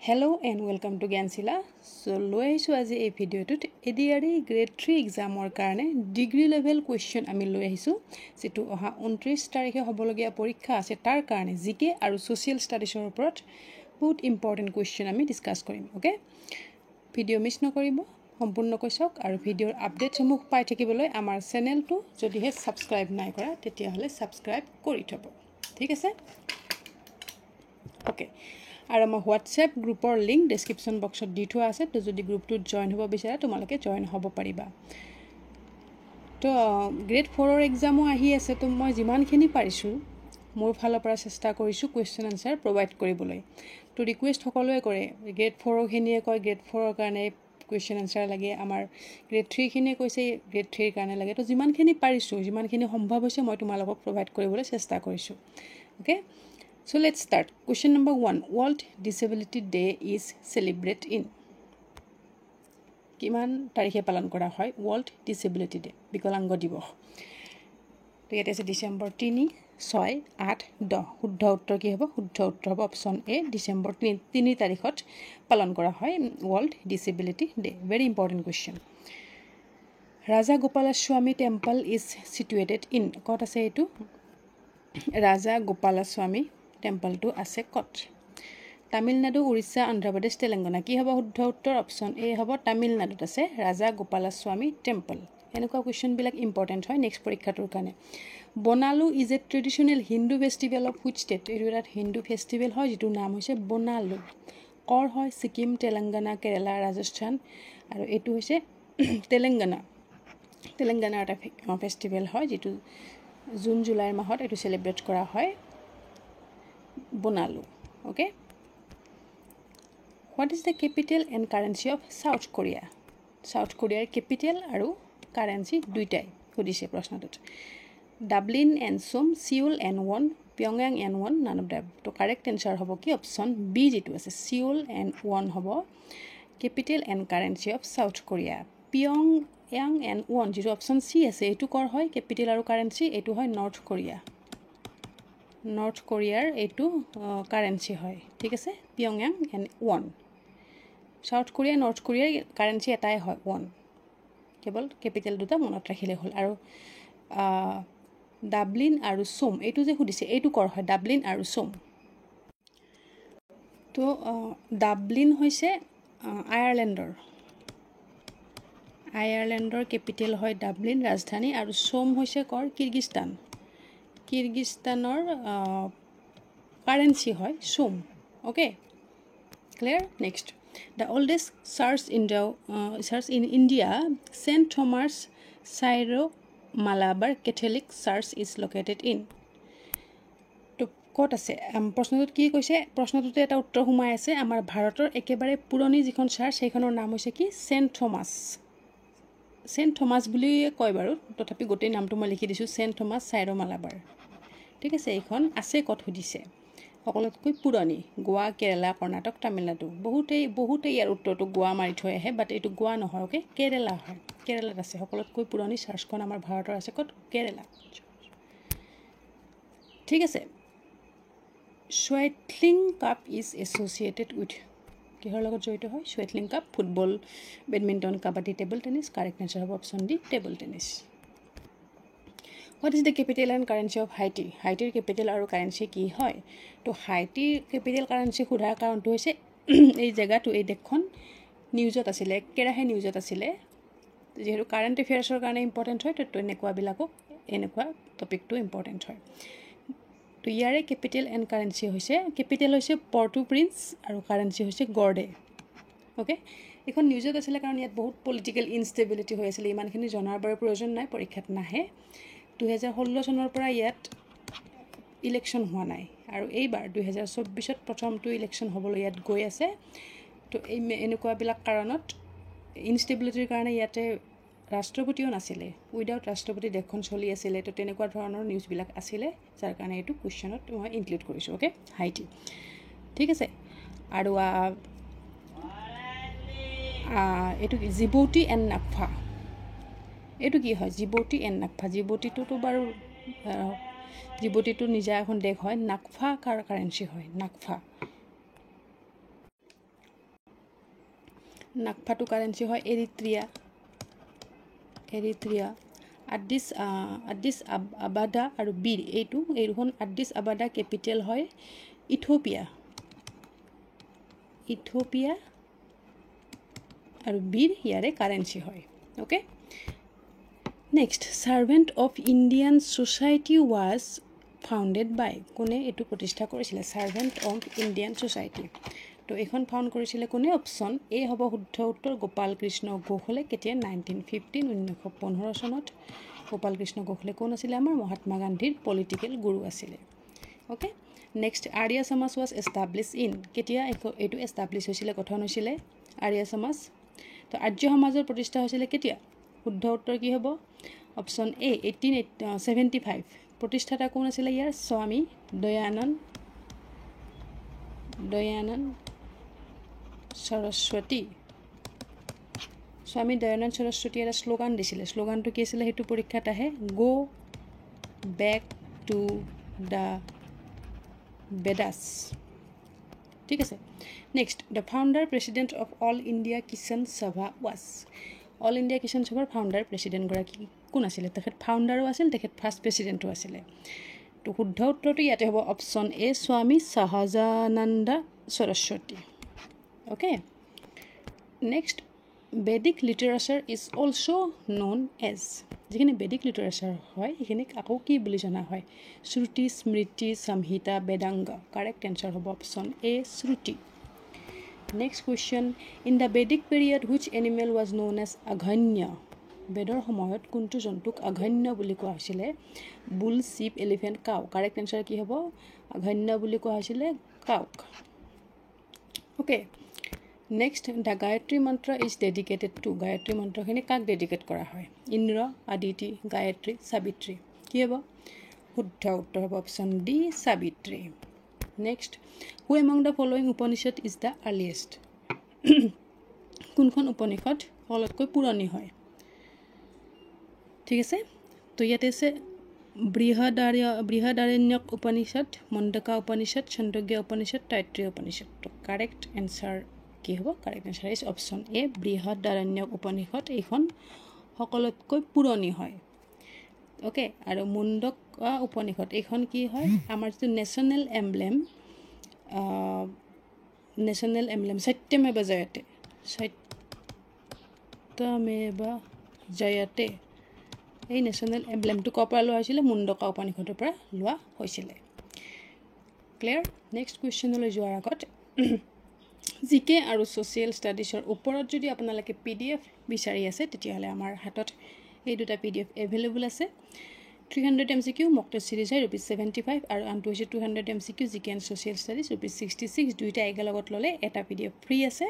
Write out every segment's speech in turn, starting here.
Hello and welcome to Gyansila. So লৈ আহিছো আজি এই ভিডিওটোত এডিআৰই গ্ৰেড 3 এক্সামৰ কাৰণে ডিগ্ৰী লেভেল কোৱেশ্চন আমি লৈ আহিছো যেটো অহা 29 তাৰিখে হ'বলগীয়া পৰীক্ষা আছে তাৰ কাৰণে জিকে আৰু সোশ্যাল ষ্টাডিজৰ ওপৰত বহুত ইম্পৰ্টেন্ট কোৱেশ্চন আমি ডিসকাস কৰিম ওকে ভিডিও মিছ নকৰিব সম্পূৰ্ণকৈ চাওক আৰু ভিডিওৰ আপডেটসমূহ পাই থাকিবলৈ আমাৰ চেনেলটো যদিহে সাবস্ক্ৰাইব নাই কৰা তেতিয়া হলে সাবস্ক্ৰাইব কৰি থব ঠিক আছে ওকে আৰু আমাৰ WhatsApp গ্ৰুপৰ লিংক ডেসক্ৰিপচন বক্সত দি থোৱা আছে তো যদি গ্ৰুপটোত জয়েন হ'ব বিচাৰা তোমালোকে জয়েন হ'ব পাৰিবা তো গ্ৰেড 4 ৰ এক্সামো আহি আছে তো মই যিমানখিনি পাৰিছো মোৰ ফালৰ পৰা চেষ্টা কৰিছো কোৱেশ্চন আনসাৰ প্ৰভাইড কৰিবলৈ তো ৰিকুৱেষ্ট সকলোৱে কৰে গ্ৰেড 4 খিনিয়ে কয় গ্ৰেড 4 ৰ কাৰণে কোৱেশ্চন আনসাৰ লাগে আমাৰ গ্ৰেড 3 খিনিয়ে কৈছে গ্ৰেড 3 ৰ কাৰণে লাগে তো যিমানখিনি পাৰিছো যিমানখিনি সম্ভৱ হৈছে মই তোমালোকক প্ৰভাইড কৰিবলৈ চেষ্টা কৰিছো okay So let's start. Question number 1. World Disability Day is celebrated in কিমান তাৰিখে পালন কৰা হয় World Disability Day বিকলাঙ্গ দিৱস তো এটা আছে ডিসেম্বৰ 3 6 8 10 শুদ্ধ উত্তৰ কি হ'ব শুদ্ধ উত্তৰ হ'ব অপচন এ ডিসেম্বৰ 3 তাৰিখত পালন কৰা হয় World Disability Day very important question Raja Gopalaswamy temple is situated in ক'ত আছে এটো Raja Gopalaswamy টেম্পল টু আছে কত তামিলনাডু উৰিষ্যা অন্ধ্ৰ প্ৰদেশ তেলেংগানা কি হ'ব শুদ্ধ উত্তৰ অপচন এ হ'ব তামিলনাডুত আছে ৰাজা গোপালাস্বামী টেম্পল এনেকুৱা কোৱেশ্চন বিলাক ইম্পৰ্টেন্ট হয় নেক্সট পৰীক্ষাটোৰ কাৰণে Bonalu is a traditional Hindu festival of which state এটা হিন্দু ফেষ্টিভেল হয় যেটো নাম হৈছে বনালু কৰ হয় সিকিম তেলেংগানা কেৰালা ৰাজস্থান আৰু এটো হৈছে তেলেংগানা এটা ফেষ্টিভেল হয় যেটো জুন জুলাই মাহত এটো সেলিব্ৰেট কৰা হয় Bonalu okay What is the capital and currency of South Korea South Koreaৰ capital আৰু currency দুইটাই সুধিছে প্ৰশ্নটোত Dublin and Seoul Seoul and won Pyongyang and won none of them তো correct answer হ'ব কি অপচন বি যেটো আছে Seoul and won হ'ব capital and currency of South Korea Pyongyang and won যেটো অপচন সি আছে এটো কৰ হয় capital আৰু currency এটো হয় North Korea North Koreaৰ এটো কাৰেন্সি হয় ঠিক আছে পিয়ংয়াং and won South Korea North কোৰিয়াৰ কাৰেন্সি এটাই হয় ওয়ান কেৱল ক্যাপিটাল দুটা মনত ৰাখিলে হল আৰু ডাবলিন আৰু সোম এটো যে সুধিছে এটো কৰ হয় ডাবলিন আৰু সোম তো ডাবলিন হৈছে আয়াৰল্যান্ডৰ ক্যাপিটাল হয় ডাবলিন ৰাজধানী আৰু সোম হৈছে কৰ কিৰগিস্তানৰ কারেন্সি হয় সোম okay clear next The oldest church in India St Thomas Syro Malabar Catholic Church is located in তো কত আছে প্ৰশ্নটোত কি কৈছে প্ৰশ্নটোতে এটা উত্তৰ হুমাই আছে আমাৰ ভাৰতৰ একেবাৰে পুৰণি যিখন চাৰ্চ সেইখনৰ নাম হৈছে কি সেন্ট থমাস বুলি কয় বাৰু তথাপি গোটেই নামটো মই লিখি দিছো সেন্ট থমাস সাইৰো মালাবাৰ ঠিক আছে এইখন আছে কত সুধিছে সকলোতকৈ পুৰণি গোৱা কেৰালা কৰ্ণাটক তামিলনাডু বহুতেই ইয়াৰ উত্তৰটো গোৱা মাৰি থৈ আহে বাট এইটো গোৱা নহয় ওকে কেৰালা হয় কেৰালাত আছে সকলোতকৈ পুৰণি চাৰ্চখন আমাৰ ভাৰতৰ আছে কত কেৰালা ঠিক আছে Shuaitling Cup is associated with কিহৰ লগত জড়িত হয় Shuaitling Cup football badminton kabaddi table tennis correct answer হ'ব option D table tennis What is the capital and currency of Haiti? Haitiৰ capital আৰু currency কি হয় তো Haitiৰ capital currency খুধাৰ কাৰণটো হৈছে এই জায়গাটো এই দেখখন নিউজত আছিল কেৰাহে নিউজত আছিল যেহেতু কাৰেন্ট এফেয়াৰ্ছৰ কাৰণে ইম্পৰ্টেন্ট হয় তো এনেকুৱা টপিকটো ইম্পৰ্টেন্ট হয় তো ইয়াৰে capital and currency হৈছে capital হৈছে পৰ্টো প্ৰিন্স আৰু currency হৈছে গৰ্ডে ওকে এখন নিউজত আছিল কাৰণ ইয়াত বহুত পলিটিক্যাল ইনষ্টেবিলিটি হৈ আছিল ইমানখিনি জনাৰ বাবে প্ৰয়োজন নাই পৰীক্ষাত নাহে 2016 চনৰ পৰা ইয়াত ইলেকশন হোৱা নাই আৰু এইবাৰ 2024ত প্ৰথমটো ইলেকশন হ'বলৈ ইয়াত গৈ আছে তো এই এনেকুৱা বিলাক কাৰণত ইনষ্টেবিলিটিৰ কাৰণে ইয়াতে ৰাষ্ট্ৰপতিও নাছিলে উইদাউট ৰাষ্ট্ৰপতি দেখখন চলি আছিল তো তেনেকুৱা ধৰণৰ নিউজ বিলাক আছিল যাৰ কাৰণে এটো কোৱেশ্চনত মই ইনক্লুড কৰিছো ওকে হাইটি ঠিক আছে আৰু এটো জিবৌটি এণ্ড নাকফা এটো কি হয় জিবৌটি এণ্ড নাকফা জিবৌটিটো বাৰু জিবৌটিটো নিজা এখন দেশ হয় নাকফা কাৰ কাৰেন্সি হয় নাকফা নাকফাটো কাৰেঞ্চি হয় এৰিট্ৰিয়া আডিছ আবাদা আৰু বীৰ এই দুখন আডিছ আবাদা কেপিটেল হয় ইথিওপিয়া আৰু বীৰ ইয়াৰে কাৰেঞ্চি হয় okay next servant of Indian society was founded by কোনে এইটো প্ৰতিষ্ঠা কৰিছিলে সাৰ্ভেন্ট অফ ইণ্ডিয়ান সোসাইটি তো এখন ফাউণ্ড কৰিছিলে কোনে অপশ্যন এ হ'ব শুদ্ধ উত্তৰ গোপাল কৃষ্ণ গোখলে কেতিয়া 1915 চনত গোপাল কৃষ্ণ গোখলে কোন আছিলে আমাৰ মহাত্মা গান্ধীৰ পলিটিকেল গুৰু আছিলে ওকে নেক্সট আৰ্য সমাজ ওয়াজ এষ্টাব্লিছ ইন কেতিয়া এইটো এষ্টাব্লিছ হৈছিলে গঠন হৈছিলে আৰ্য সমাজ তো আৰ্য সমাজৰ প্ৰতিষ্ঠা হৈছিলে কেতিয়া শুদ্ধ উত্তৰ কি হ'ব অপশ্যন এ 1875 প্ৰতিষ্ঠাতা কোন আছিলে ইয়াৰ স্বামী দয়ানন্দ সৰস্বতী স্বামী দয়ানন্দ সৰস্বতী এটা শ্লোগান দিছিলে শ্লোগানটো কি আছিলে সেইটো পৰীক্ষাত আহে go back to the Vedas ঠিক আছে next the founder president of All India Kisan Sabha was all India Kisan সভাৰ ফাউণ্ডাৰ প্ৰেচিডেণ্টগৰাকী কোন আছিলে তেখেত ফাউণ্ডাৰো আছিল তেখেত ফাৰ্ষ্ট প্ৰেচিডেণ্টো আছিলে তো শুদ্ধ উত্তৰটো ইয়াতে হ'ব option A Swami Sahajanand Saraswati okay next Vedic literature is also' known as যিখিনি বেদিক লিটাৰেচাৰ হয় সেইখিনিক আকৌ কি বুলি জনা হয় শ্ৰুতি স্মৃতি সংহিতা বেদাংগ কাৰেক্ট এনচাৰ হ'ব option A Shruti next question in the Vedic period which animal was known as Aghanya বেদৰ সময়ত কোনটো জন্তুক অঘন্য বুলি কোৱা হৈছিলে bull sheep elephant cow correct answer কি হ'ব অঘন্য বুলি কোৱা হৈছিলে কাউক okay next the Gayatri mantra is dedicated to Gayatri মন্ত্ৰখিনি কাক ডেডিকেট কৰা হয় ইন্দ্ৰ আদিতি গায়ত্ৰী সাবিত্ৰী কি হ'ব শুদ্ধ উত্তৰ হ'ব option D Savitri next who among the following Upanishad is the earliest কোনখন উপনিষদ সকলোতকৈ পুৰণি হয় ঠিক আছে তো ইয়াতে আছে বৃহদাৰণ্যক উপনিষদ মণ্ডকা উপনিষদ ছন্দোগ্য উপনিষদ তৈত্ৰীয় উপনিষদ তো কাৰেক্ট এনচাৰ কি হ'ব কাৰেক্ট এনচাৰ ইজ অপশ্যন এ বৃহদাৰণ্যক উপনিষদ এইখন সকলোতকৈ পুৰণি হয় ওকে আৰু মুণ্ডকা উপনিষদ এইখন কি হয় আমাৰ যিটো নেশ্যনেল এমব্লেম সত্যমেৱ জয়তে এই নেশ্যনেল এমব্লেমটো ক'ৰ পৰা লোৱা হৈছিলে মুণ্ডকা উপনিষদৰ পৰা লোৱা হৈছিলে ক্লিয়াৰ নেক্সট কুৱেশ্যনলৈ যোৱাৰ আগত জিকে আৰু ছ'চিয়েল ষ্টাডিজৰ ওপৰত যদি আপোনালোকে PDF বিচাৰি আছে তেতিয়াহ'লে আমাৰ হাতত এই দুটা PDF এভেইলেবল আছে 300 MCQ মক টেষ্ট সিৰিজ হয় ₹75 আৰু আনটো হৈছে 200 MCQ জিকে এণ্ড ছ'চিয়েল ষ্টাডিজ ₹66 দুইটা একেলগত ল'লে এটা PDF ফ্ৰী আছে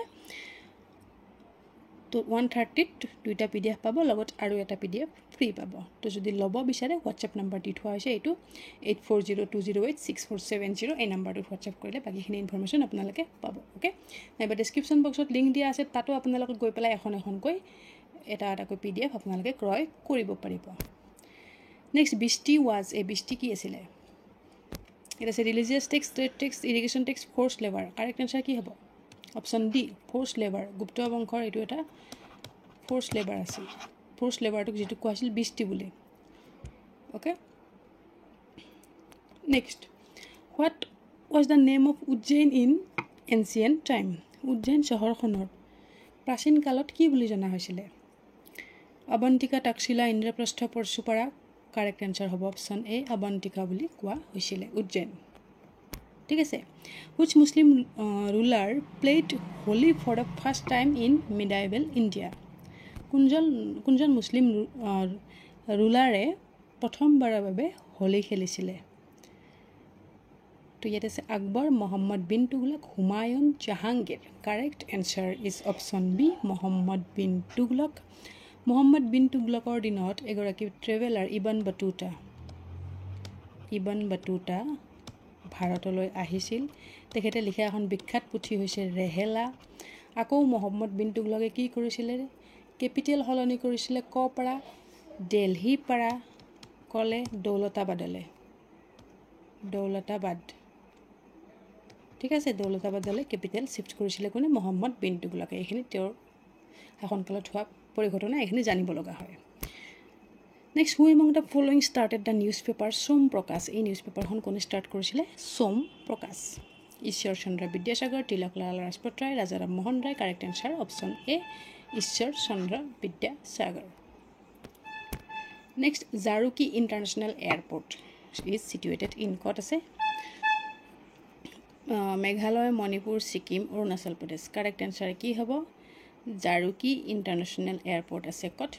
তো 130ত দুইটা PDF পাব লগত আৰু এটা PDF ফ্ৰী পাব তো যদি ল'ব বিচাৰে হোৱাটছএপ নম্বৰ দি থোৱা হৈছে এইটো 8402086470 এই নম্বৰটোত হোৱাটছএপ কৰিলে বাকীখিনি ইনফৰমেশ্যন আপোনালোকে পাব ওকে নাইবা ডেছক্ৰিপশ্যন বক্সত লিংক দিয়া আছে তাতো আপোনালোকে গৈ পেলাই এখনকৈ এটাকৈ PDF আপোনালোকে ক্ৰয় কৰিব পাৰিব নেক্সট বৃষ্টি ওয়াজ এই বৃষ্টি কি আছিলে এটা আছে religious tax state tax irrigation tax forced labour correct answer কি হ'ব option D forced labour Gupta বংশৰ এইটো এটা ফ'ৰ্চ লেবাৰ আছিল ফ'ৰ্চ লেবাৰটোক যিটো কোৱা হৈছিল বৃষ্টি বুলি okay next what was the name of Ujjain in ancient time Ujjain চহৰখনৰ প্ৰাচীন কালত কি বুলি জনা হৈছিলে অৱন্তিকা তাক্ষশিলা ইন্দ্ৰপ্ৰস্থ পৰশুপাৰা কাৰেক্ট এনচাৰ হ'ব অপশ্যন এ অৱন্তিকা বুলি কোৱা হৈছিলে উজ্জয়ন ঠিক আছে which Muslim ruler played Holi for the first time in medieval India কোনজন মুছলিম ৰুলাৰে প্ৰথমবাৰৰ বাবে হোলী খেলিছিলে তো ইয়াতে আছে Akbar Muhammad bin Tughlaq Humayun Jahangir correct answer is option B Muhammad bin Tughlaq Muhammad bin তুগলকৰ দিনত এগৰাকী ট্ৰেভেলাৰ ইবন বটুতা ভাৰতলৈ আহিছিল তেখেতে লিখা এখন বিখ্যাত পুথি হৈছে ৰেহেলা আকৌ মহম্মদ বিন তুগলকে কি কৰিছিলে কেপিটেল সলনি কৰিছিলে ক পৰা দিল্লী পৰা কলে দৌলতাবাদ ঠিক আছে দৌলতাবাদলৈ কেপিটেল শিফ্ট কৰিছিলে কোনে মহম্মদ বিন তুগলকে এইখিনি তেওঁৰ শাসনকালত হোৱা পৰিঘটনা এইখিনি জানিব লগা হয় next who among the following started the news paper সোম প্ৰকাশ এই নিউজ পেপাৰখন কোনে ষ্টাৰ্ট কৰিছিলে Som Prakash Ishwar Chandra Vidyasagar Tilaklal Rajpat Rai Rajaram Mohan Roy correct answer option A Ishwar Chandra Vidyasagar next Jaruki international airport is situated in ক'ত আছে মেঘালয় মণিপুৰ ছিকিম অৰুণাচল প্ৰদেশ কাৰেক্ট এনচাৰ কি হ'ব জাৰুকি ইণ্টাৰনেশ্যনেল এয়াৰপৰ্ট আছে ক'ত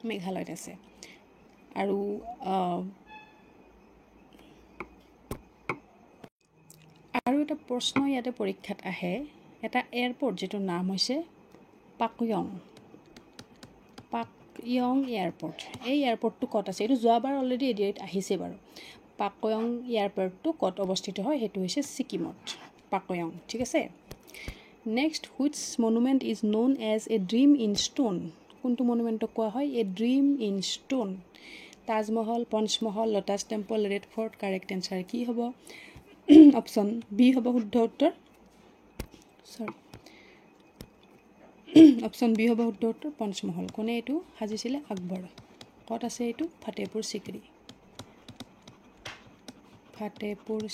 মেঘালয়ত আছে আৰু এটা প্ৰশ্ন ইয়াতে পৰীক্ষাত আহে এটা এয়াৰপৰ্ট যেটো নাম হৈছে পাকয়ং এয়াৰপৰ্ট এই এয়াৰপৰ্টটো ক'ত আছে এইটো যোৱাবাৰ অলৰেডি এডিট আহিছে বাৰু পাকয়ং এয়াৰপৰ্টটো ক'ত অৱস্থিত হয় সেইটো হৈছে ছিকিমত পাকয়ং ঠিক আছে next which monument is known as a dream in stone কোনটো মনুমেণ্টক কোৱা হয় a dream in stone Taj Mahal Panch Mahal lotus temple red fort correct answer কি হ'ব অপশ্যন বি হ'ব শুদ্ধ উত্তৰ অপশ্যন বি হ'ব শুদ্ধ উত্তৰ পঞ্চমহল কোনে এইটো সাজিছিলে আকবৰ ক'ত আছে এইটো ফাতেপুৰ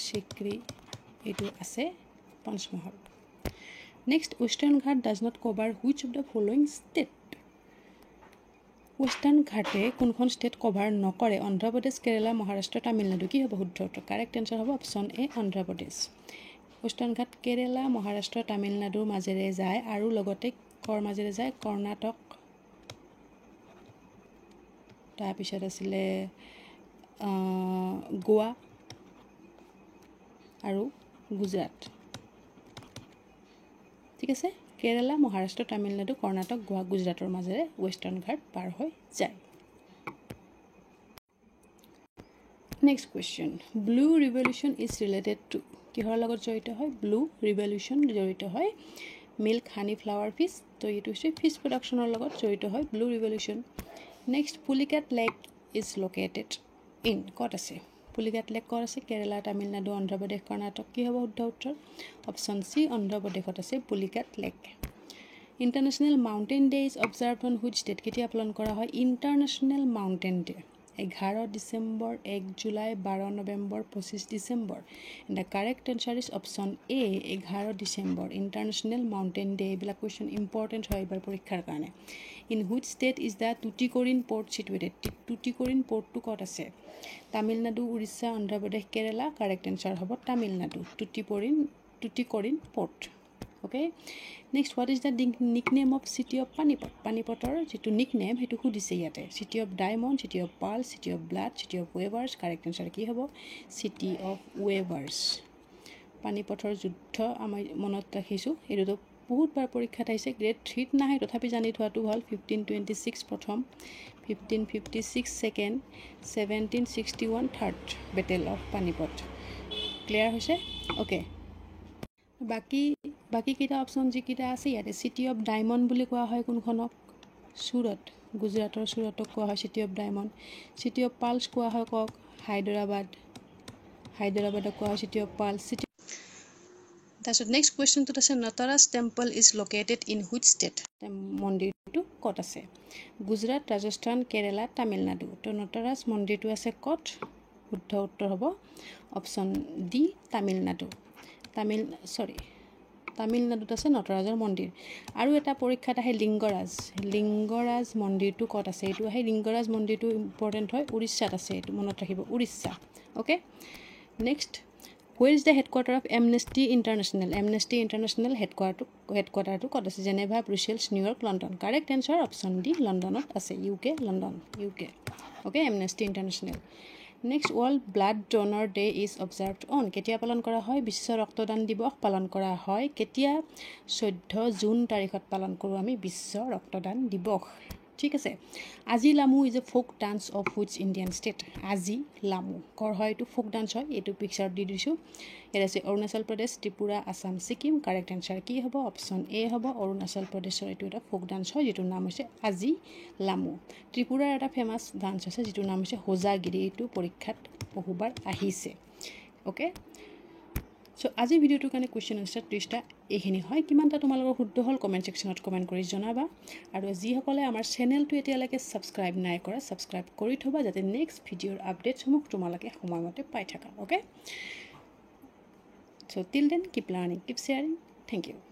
চিক্ৰী এইটো আছে পঞ্চমহল নেক্সট ৱেষ্টাৰ্ণ ঘাট does not cover which of the following state western ঘাটে কোনখন ষ্টেট কভাৰ নকৰে অন্ধ্ৰপ্ৰদেশ কেৰেলা মহাৰাষ্ট্ৰ তামিলনাডু কি হ'ব শুদ্ধ উত্তৰ কাৰেক্ট এনচাৰ হ'ব অপশ্যন এ অন্ধ্ৰপ্ৰদেশ ৱেষ্টাৰ্ণ ঘাট কেৰেলা মহাৰাষ্ট্ৰ তামিলনাডুৰ মাজেৰে যায় আৰু লগতে কৰ মাজেৰে যায় কৰ্ণাটক তাৰপিছত আছিলে গোৱা আৰু গুজৰাট ঠিক আছে কেৰেলা মহাৰাষ্ট্ৰ তামিলনাডু কৰ্ণাটক গোৱা গুজৰাটৰ মাজেৰে ৱেষ্টাৰ্ণ ঘাট পাৰ হৈ যায় next question blue revolution is related to কিহৰ লগত জড়িত হয় ব্লু ৰিভলিউশ্যন জড়িত হয় মিল্ক হানি ফ্লাৱাৰ ফিছ তো এইটো হৈছে ফিছ প্ৰডাকশ্যনৰ লগত জড়িত হয় blue revolution next Pulicat lake is located in ক'ত আছে পুলিকেট লেক ক'ত আছে কেৰেলা তামিলনাডু অন্ধ্ৰপ্ৰদেশ কৰ্ণাটক কি হ'ব শুদ্ধ উত্তৰ অপশ্যন চি অন্ধ্ৰপ্ৰদেশত আছে Pulicat lake international mountain day is observed on which date কেতিয়া পালন কৰা হয় international mountain day 11 December 1 July 12 November 25 December and the correct answer is option A 11 December international mountain day এইবিলাক কুৱেশ্যন ইম্পৰ্টেণ্ট হয় এইবাৰ পৰীক্ষাৰ কাৰণে in which state is the Tuticorin port situated Tuticorin পৰ্টটো ক'ত আছে তামিলনাডু উৰিষ্যা অন্ধ্ৰপ্ৰদেশ কেৰেলা কাৰেক্ট এনচাৰ হ'ব Tamil Nadu Tuticorin port okay next what is the nickname of city of পানিপটৰ যিটো নিকনেম সেইটো সুধিছে ইয়াতে city of diamond city of pearl city of blood city of weavers correct answer কি হ'ব চিটি অফ ৱেভাৰ্ছ পানিপথৰ যুদ্ধ আমি মনত ৰাখিছোঁ এইটোতো বহুতবাৰ পৰীক্ষাত আহিছে গ্ৰেড 3ত নাহে তথাপি জানি থোৱাটো ভাল 1526 প্ৰথম 1556 second 1761 third battle of Panipat clear হৈছে অ'কে বাকী কেইটা অপশ্যন যিকেইটা আছে ইয়াতে চিটি অফ ডায়মণ্ড বুলি কোৱা হয় কোনখনক চুৰট গুজৰাটৰ চুৰটক কোৱা হয় city of diamond city of pearls কোৱা হয় কওক হায়দৰাবাদক কোৱা হয় চিটি অফ পাৰ্লছ চিটি তাৰপিছত নেক্সট কুৱেশ্যনটোত আছে Nataraja temple is located in which state মন্দিৰটো ক'ত আছে গুজৰাট ৰাজস্থান কেৰেলা তামিলনাডু তো নটৰাজ মন্দিৰটো আছে ক'ত শুদ্ধ উত্তৰ হ'ব অপশ্যন ডি তামিলনাডুত আছে নটৰাজৰ মন্দিৰ আৰু এটা পৰীক্ষাত আহে লিংগৰাজ মন্দিৰটো ক'ত আছে এইটো আহে লিংগৰাজ মন্দিৰটো ইম্পৰ্টেণ্ট হয় উৰিষ্যাত আছে এইটো মনত ৰাখিব Orissa okay next where is the headquarter of Amnesty International হেডকোৱাৰ্টাৰটো ক'ত আছে Geneva Brussels New York London correct answer option D লণ্ডনত আছে London UK okay Amnesty International next world blood donor day is observed on কেতিয়া পালন কৰা হয় বিশ্ব ৰক্তদান দিৱস পালন কৰা হয় কেতিয়া 14 জুন তাৰিখত পালন কৰোঁ আমি বিশ্ব ৰক্তদান দিৱস ঠিক আছে Aji Lamu is a folk dance of which Indian state Aji Lamu কৰ হয় এইটো ফোক ডান্স হয় এইটো পিকচাৰত দি দিছোঁ ইয়াত আছে অৰুণাচল প্ৰদেশ ত্ৰিপুৰা আছাম ছিকিম কাৰেক্ট এনচাৰ কি হ'ব অপশ্যন এ হ'ব অৰুণাচল প্ৰদেশৰ এইটো এটা ফোক ডান্স হয় যিটোৰ নাম হৈছে আজি লামু ত্ৰিপুৰাৰ এটা ফেমাছ ডান্স আছে যিটোৰ নাম হৈছে হোজাগিৰি এইটো পৰীক্ষাত বহুবাৰ আহিছে অ'কে সো আজি ভিডিওটোৰ কাৰণে কুৱেশ্যন আনসাৰ 30টা এইখিনি হয় কিমানটা তোমালোকৰ শুদ্ধ হ'ল কমেণ্ট ছেকশ্যনত কমেণ্ট কৰি জনাবা আৰু যিসকলে আমাৰ চেনেলটো এতিয়ালৈকে ছাবস্ক্ৰাইব নাই কৰা ছাবস্ক্ৰাইব কৰি থবা যাতে নেক্সট ভিডিঅ'ৰ আপডেটসমূহ তোমালোকে সময়মতে পাই থাকা okay so till then keep learning keep sharing thank U